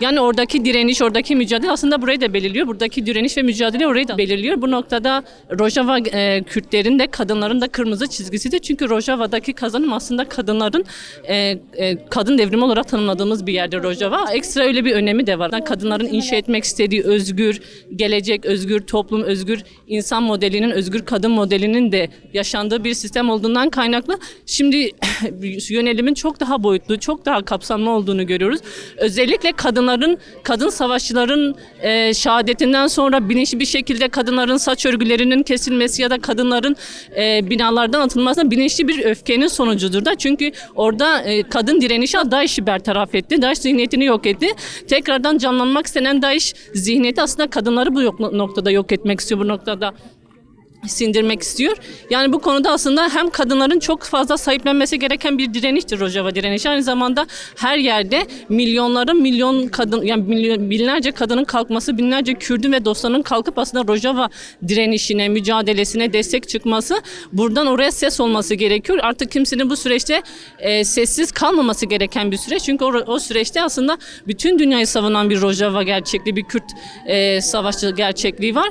Yani oradaki direniş, oradaki mücadele aslında burayı da belirliyor. Buradaki direniş ve mücadele orayı da belirliyor. Bu noktada Rojava Kürtlerin de kadınların da kırmızı çizgisidir. Çünkü Rojava'daki kazanım aslında kadınların kadın devrimi olarak tanımladığımız bir yerde Rojava. Ekstra öyle bir önemi de var. Kadınların inşa etmek istediği özgür gelecek, özgür toplum, özgür insan modelinin, özgür kadın modelinin de yaşandığı bir sistem olduğundan kaynaklı şimdi yönelimin çok daha boyutlu, çok daha kapsamlı olduğunu görüyoruz. Özellikle kadın savaşçıların şehadetinden sonra bilinçli bir şekilde kadınların saç örgülerinin kesilmesi ya da kadınların binalardan atılması bilinçli bir öfkenin sonucudur da. Çünkü orada kadın direnişi DAEŞ'i bertaraf etti. DAEŞ zihniyetini yok etti. Tekrardan canlanmak istenen DAEŞ zihniyeti aslında kadınları bu noktada yok etmek istiyor, bu noktada sindirmek istiyor. Yani bu konuda aslında hem kadınların çok fazla sahiplenmesi gereken bir direniştir Rojava direnişi. Aynı zamanda her yerde milyon kadın, yani binlerce kadının kalkması, binlerce Kürdün ve dostlarının kalkıp aslında Rojava direnişine, mücadelesine destek çıkması, buradan oraya ses olması gerekiyor. Artık kimsenin bu süreçte sessiz kalmaması gereken bir süreç. Çünkü o süreçte aslında bütün dünyayı savunan bir Rojava gerçekliği, bir Kürt savaşçı gerçekliği var.